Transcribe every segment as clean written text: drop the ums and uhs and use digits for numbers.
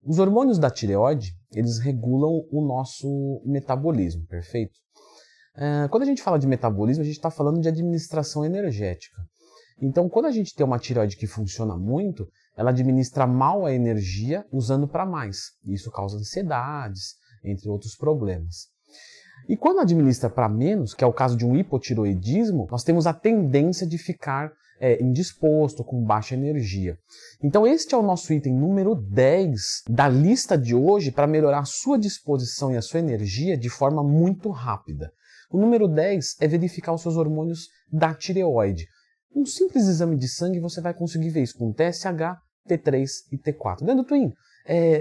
Os hormônios da tireoide, eles regulam o nosso metabolismo, perfeito? Quando a gente fala de metabolismo, a gente está falando de administração energética. Então, quando a gente tem uma tireoide que funciona muito, ela administra mal a energia usando para mais. Isso causa ansiedades, entre outros problemas. E quando administra para menos, que é o caso de um hipotireoidismo, nós temos a tendência de ficar indisposto, com baixa energia. Então este é o nosso item número 10 da lista de hoje para melhorar a sua disposição e a sua energia de forma muito rápida. O número 10 é verificar os seus hormônios da tireoide. Um simples exame de sangue você vai conseguir ver isso com TSH, T3 e T4. Leandro Twin,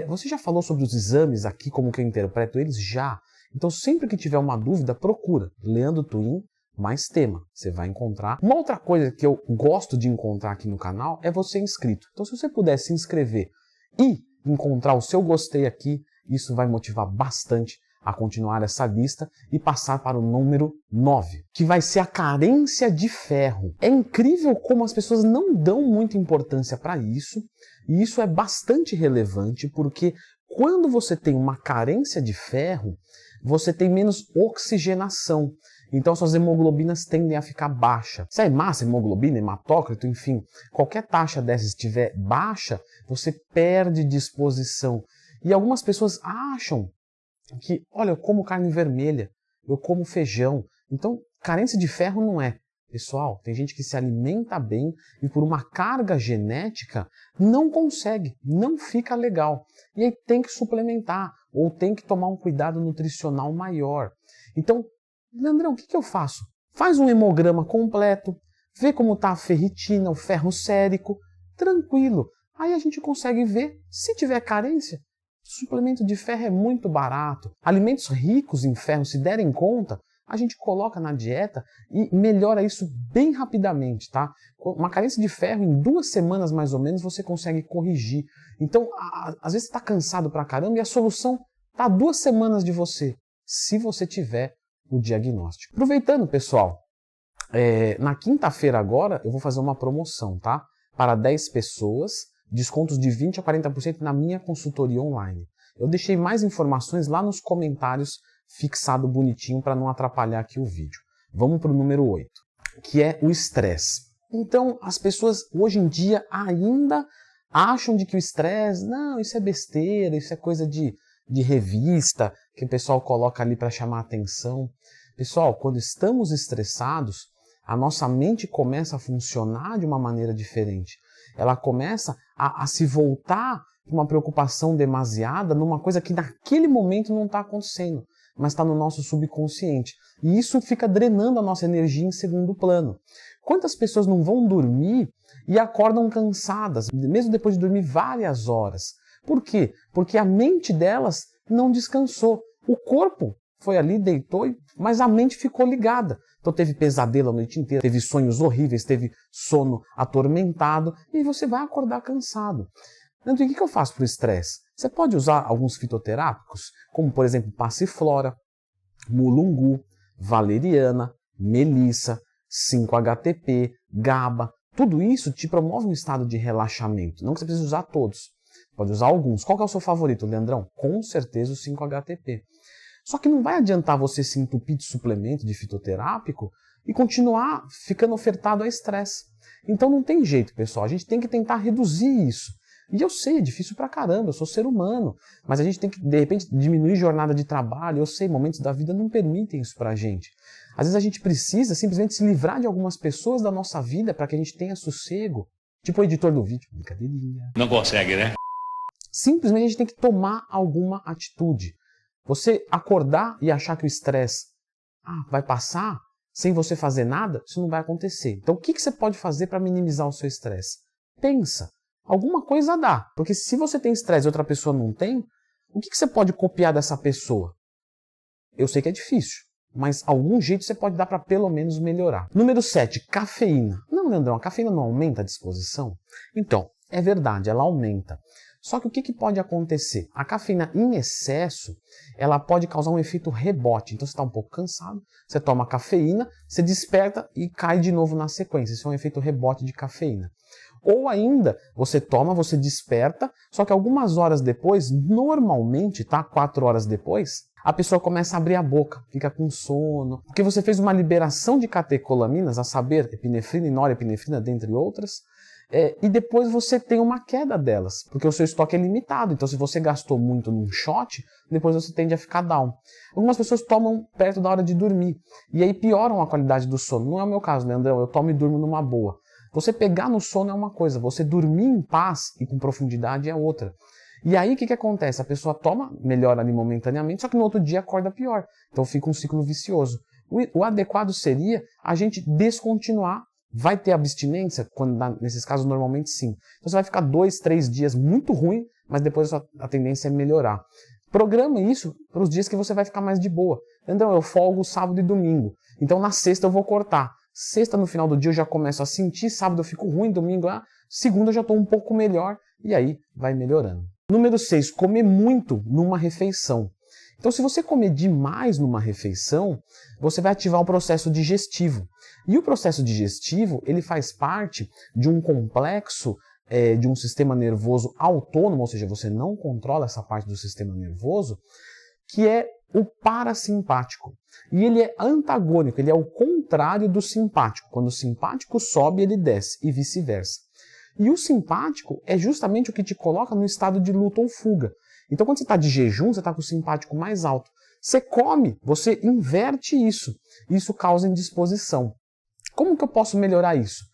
você já falou sobre os exames aqui, como que eu interpreto eles? Já. Então sempre que tiver uma dúvida, procura Leandro Twin mais tema. Você vai encontrar. Uma outra coisa que eu gosto de encontrar aqui no canal é você inscrito. Então se você puder se inscrever e encontrar o seu gostei aqui, isso vai motivar bastante a continuar essa lista e passar para o número 9, que vai ser a carência de ferro. É incrível como as pessoas não dão muita importância para isso, e isso é bastante relevante porque quando você tem uma carência de ferro, você tem menos oxigenação. Então suas hemoglobinas tendem a ficar baixa. Se é massa, hemoglobina, hematócrito, enfim, qualquer taxa dessa estiver baixa, você perde disposição. E algumas pessoas acham que, olha, eu como carne vermelha, eu como feijão. Então, carência de ferro não é. Pessoal, tem gente que se alimenta bem e por uma carga genética não consegue, não fica legal. E aí tem que suplementar ou tem que tomar um cuidado nutricional maior. Então, Leandrão, o que eu faço? Faz um hemograma completo, vê como está a ferritina, o ferro sérico, tranquilo. Aí a gente consegue ver se tiver carência. Suplemento de ferro é muito barato. Alimentos ricos em ferro, se derem conta, a gente coloca na dieta e melhora isso bem rapidamente, tá? Uma carência de ferro, em 2 semanas mais ou menos, você consegue corrigir. Então, às vezes você está cansado pra caramba e a solução está a 2 semanas de você, se você tiver o diagnóstico. Aproveitando, pessoal, na quinta-feira agora eu vou fazer uma promoção, tá? Para 10 pessoas, descontos de 20% a 40% na minha consultoria online. Eu deixei mais informações lá nos comentários, fixado bonitinho para não atrapalhar aqui o vídeo. Vamos para o número 8, que é o estresse. Então, as pessoas hoje em dia ainda acham de que o estresse, não, isso é besteira, isso é coisa de revista, que o pessoal coloca ali para chamar atenção. Pessoal, quando estamos estressados, a nossa mente começa a funcionar de uma maneira diferente. Ela começa a se voltar para uma preocupação demasiada numa coisa que naquele momento não está acontecendo, mas está no nosso subconsciente. E isso fica drenando a nossa energia em segundo plano. Quantas pessoas não vão dormir e acordam cansadas, mesmo depois de dormir várias horas? Por quê? Porque a mente delas não descansou. O corpo foi ali, deitou, mas a mente ficou ligada. Então teve pesadelo a noite inteira, teve sonhos horríveis, teve sono atormentado e você vai acordar cansado. Então o que eu faço para o estresse? Você pode usar alguns fitoterápicos, como por exemplo passiflora, mulungu, valeriana, melissa, 5-HTP, GABA. Tudo isso te promove um estado de relaxamento. Não que você precise usar todos. Pode usar alguns. Qual que é o seu favorito, Leandrão? Com certeza o 5-HTP. Só que não vai adiantar você se entupir de suplemento, de fitoterápico e continuar ficando ofertado a estresse. Então não tem jeito, pessoal. A gente tem que tentar reduzir isso. E eu sei, é difícil pra caramba, eu sou ser humano. Mas a gente tem que, de repente, diminuir jornada de trabalho. Eu sei, momentos da vida não permitem isso pra gente. Às vezes a gente precisa simplesmente se livrar de algumas pessoas da nossa vida para que a gente tenha sossego. Tipo o editor do vídeo. Brincadeirinha. Não consegue, né? Simplesmente a gente tem que tomar alguma atitude. Você acordar e achar que o estresse vai passar sem você fazer nada, isso não vai acontecer. Então o que você pode fazer para minimizar o seu estresse? Pensa. Alguma coisa dá. Porque se você tem estresse e outra pessoa não tem, o que você pode copiar dessa pessoa? Eu sei que é difícil, mas algum jeito você pode dar para pelo menos melhorar. Número 7, cafeína. Não, Leandrão, a cafeína não aumenta a disposição? Então, é verdade, ela aumenta. Só que o que pode acontecer? A cafeína em excesso, ela pode causar um efeito rebote. Então você está um pouco cansado, você toma cafeína, você desperta e cai de novo na sequência. Isso é um efeito rebote de cafeína. Ou ainda, você toma, você desperta, só que algumas horas depois, normalmente, tá? 4 horas depois, a pessoa começa a abrir a boca, fica com sono, porque você fez uma liberação de catecolaminas, a saber, epinefrina e norepinefrina, dentre outras, e depois você tem uma queda delas, porque o seu estoque é limitado. Então, se você gastou muito num shot, depois você tende a ficar down. Algumas pessoas tomam perto da hora de dormir, e aí pioram a qualidade do sono. Não é o meu caso, Leandrão, eu tomo e durmo numa boa. Você pegar no sono é uma coisa, você dormir em paz e com profundidade é outra. E aí o que acontece? A pessoa toma, melhora ali momentaneamente, só que no outro dia acorda pior. Então fica um ciclo vicioso. O adequado seria a gente descontinuar. Vai ter abstinência? Nesses casos, normalmente sim. Então você vai ficar 2, 3 dias muito ruim, mas depois a tendência é melhorar. Programe isso para os dias que você vai ficar mais de boa. Então eu folgo sábado e domingo. Então na sexta eu vou cortar. Sexta no final do dia eu já começo a sentir, sábado eu fico ruim, domingo segunda eu já estou um pouco melhor e aí vai melhorando. Número 6, comer muito numa refeição. Então se você comer demais numa refeição, você vai ativar o processo digestivo. E o processo digestivo, ele faz parte de um complexo de um sistema nervoso autônomo, ou seja, você não controla essa parte do sistema nervoso, que é o parasimpático. E ele é antagônico, ele é o contrário do simpático. Quando o simpático sobe, ele desce, e vice-versa. E o simpático é justamente o que te coloca no estado de luta ou fuga. Então, quando você está de jejum, você está com o simpático mais alto. Você come, você inverte isso. Isso causa indisposição. Como que eu posso melhorar isso?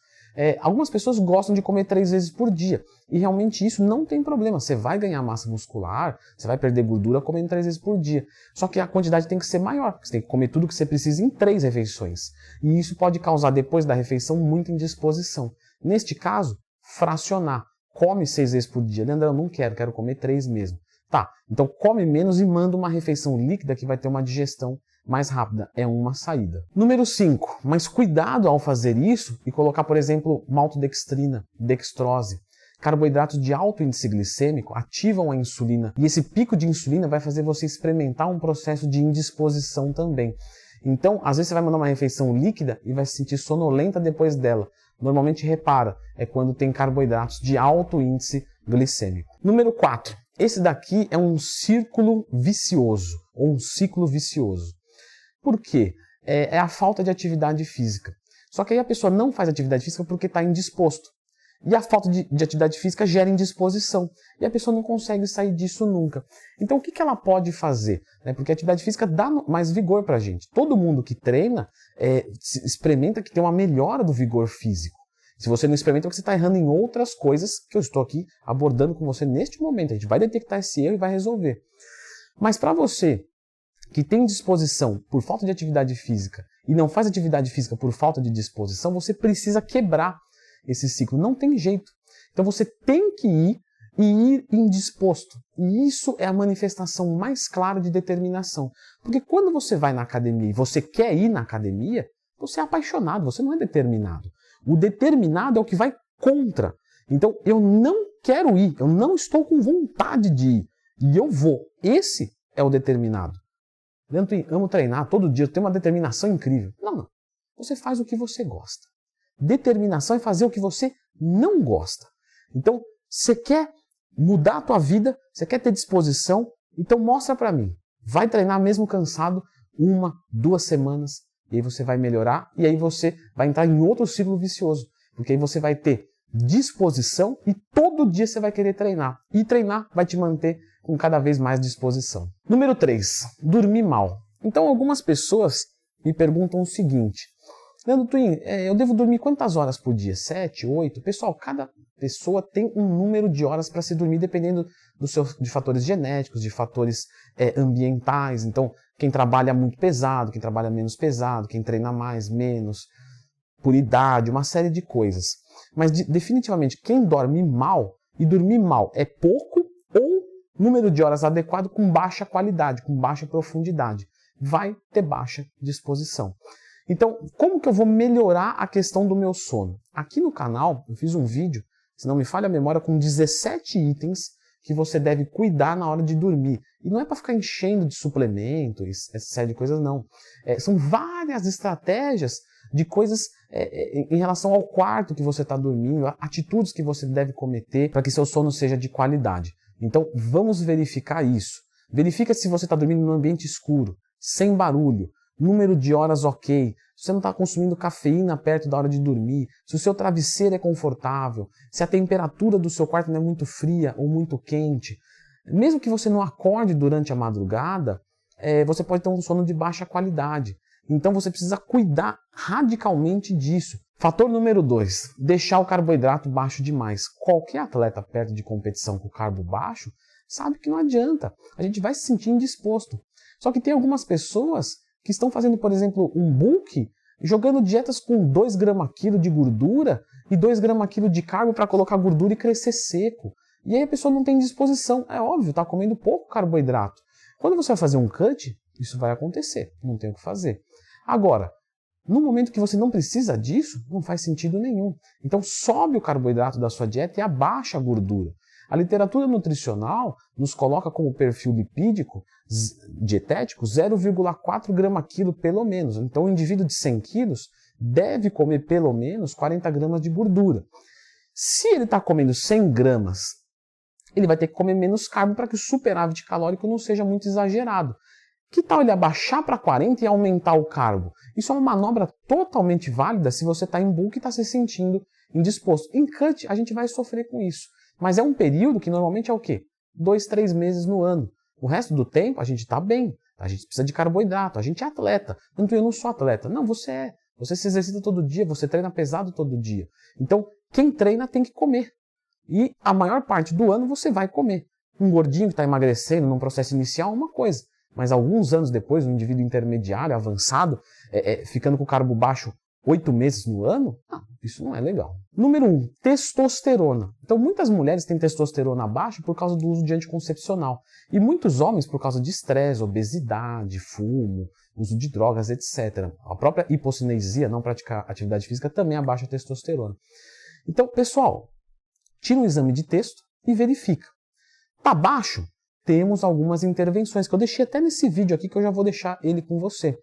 Algumas pessoas gostam de comer 3 vezes por dia. E realmente isso não tem problema. Você vai ganhar massa muscular, você vai perder gordura comendo 3 vezes por dia. Só que a quantidade tem que ser maior. Porque você tem que comer tudo que você precisa em 3 refeições. E isso pode causar, depois da refeição, muita indisposição. Neste caso, fracionar. Come 6 vezes por dia. Leandro, eu não quero comer 3 mesmo. Tá, então come menos e manda uma refeição líquida que vai ter uma digestão mais rápida. É uma saída. Número 5. Mas cuidado ao fazer isso e colocar, por exemplo, maltodextrina, dextrose. Carboidratos de alto índice glicêmico ativam a insulina. E esse pico de insulina vai fazer você experimentar um processo de indisposição também. Então, às vezes você vai mandar uma refeição líquida e vai se sentir sonolenta depois dela. Normalmente, repara, é quando tem carboidratos de alto índice glicêmico. Número 4. Esse daqui é um círculo vicioso, ou um ciclo vicioso. Por quê? É a falta de atividade física. Só que aí a pessoa não faz atividade física porque está indisposto. E a falta de atividade física gera indisposição. E a pessoa não consegue sair disso nunca. Então o que ela pode fazer? Porque a atividade física dá mais vigor para a gente. Todo mundo que treina experimenta que tem uma melhora do vigor físico. Se você não experimenta, é porque você está errando em outras coisas que eu estou aqui abordando com você neste momento. A gente vai detectar esse erro e vai resolver. Mas para você que tem disposição por falta de atividade física e não faz atividade física por falta de disposição, você precisa quebrar esse ciclo. Não tem jeito. Então você tem que ir indisposto. E isso é a manifestação mais clara de determinação. Porque quando você vai na academia e você quer ir na academia, você é apaixonado, você não é determinado. O determinado é o que vai contra. Então, eu não quero ir, eu não estou com vontade de ir. E eu vou. Esse é o determinado. Eu amo treinar todo dia, eu tenho uma determinação incrível. Não. Você faz o que você gosta. Determinação é fazer o que você não gosta. Então, você quer mudar a tua vida, você quer ter disposição, então mostra pra mim. Vai treinar mesmo cansado 1, 2 semanas. E aí você vai melhorar e aí você vai entrar em outro ciclo vicioso. Porque aí você vai ter disposição e todo dia você vai querer treinar. E treinar vai te manter com cada vez mais disposição. Número 3. Dormir mal. Então algumas pessoas me perguntam o seguinte. Leandro Twin, eu devo dormir quantas horas por dia? 7, 8? Pessoal, cada pessoa tem um número de horas para se dormir dependendo de fatores genéticos, de fatores ambientais. Então, quem trabalha muito pesado, quem trabalha menos pesado, quem treina mais, menos, por idade, uma série de coisas. Mas definitivamente, quem dorme mal, e dormir mal é pouco ou número de horas adequado com baixa qualidade, com baixa profundidade, vai ter baixa disposição. Então, como que eu vou melhorar a questão do meu sono? Aqui no canal, eu fiz um vídeo, se não me falha a memória, com 17 itens que você deve cuidar na hora de dormir. E não é para ficar enchendo de suplementos, essa série de coisas, não. São várias estratégias de coisas em relação ao quarto que você está dormindo, atitudes que você deve cometer para que seu sono seja de qualidade. Então vamos verificar isso. Verifica se você está dormindo num ambiente escuro, sem barulho, número de horas ok, se você não está consumindo cafeína perto da hora de dormir, se o seu travesseiro é confortável, se a temperatura do seu quarto não é muito fria ou muito quente. Mesmo que você não acorde durante a madrugada, você pode ter um sono de baixa qualidade. Então você precisa cuidar radicalmente disso. Fator número 2, deixar o carboidrato baixo demais. Qualquer atleta perto de competição com carbo baixo sabe que não adianta. A gente vai se sentir indisposto. Só que tem algumas pessoas que estão fazendo, por exemplo, um bulk, jogando dietas com 2 gramas quilo de gordura e 2 gramas quilo de carbo para colocar gordura e crescer seco. E aí a pessoa não tem disposição. É óbvio, está comendo pouco carboidrato. Quando você vai fazer um cut, isso vai acontecer, não tem o que fazer. Agora, no momento que você não precisa disso, não faz sentido nenhum. Então sobe o carboidrato da sua dieta e abaixa a gordura. A literatura nutricional nos coloca como perfil lipídico dietético 0,4 gramas quilo pelo menos. Então o indivíduo de 100 quilos deve comer pelo menos 40 gramas de gordura. Se ele está comendo 100 gramas, ele vai ter que comer menos carbo para que o superávit calórico não seja muito exagerado. Que tal ele abaixar para 40 e aumentar o carbo? Isso é uma manobra totalmente válida se você está em bulk e está se sentindo indisposto. Em cut, a gente vai sofrer com isso. Mas é um período que normalmente é o quê? 2, 3 meses no ano. O resto do tempo a gente está bem. A gente precisa de carboidrato. A gente é atleta. Tanto eu não sou atleta. Não, você é. Você se exercita todo dia, você treina pesado todo dia. Então, quem treina tem que comer. E a maior parte do ano você vai comer. Um gordinho que está emagrecendo num processo inicial é uma coisa. Mas alguns anos depois, um indivíduo intermediário, avançado, ficando com carbo baixo 8 meses no ano, isso não é legal. Número 1, testosterona. Então muitas mulheres têm testosterona baixa por causa do uso de anticoncepcional. E muitos homens por causa de estresse, obesidade, fumo, uso de drogas, etc. A própria hipocinesia, não praticar atividade física, também abaixa a testosterona. Então, pessoal, tira um exame de testo e verifica. Tá baixo? Temos algumas intervenções, que eu deixei até nesse vídeo aqui, que eu já vou deixar ele com você.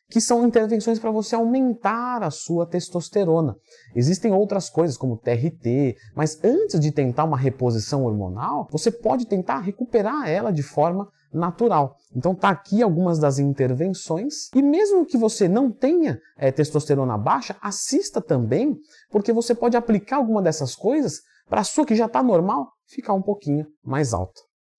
Que são intervenções para você aumentar a sua testosterona. Existem outras coisas, como TRT, mas antes de tentar uma reposição hormonal, você pode tentar recuperar ela de forma natural. Então tá aqui algumas das intervenções, e mesmo que você não tenha testosterona baixa, assista também, porque você pode aplicar alguma dessas coisas para a sua que já está normal, ficar um pouquinho mais alta.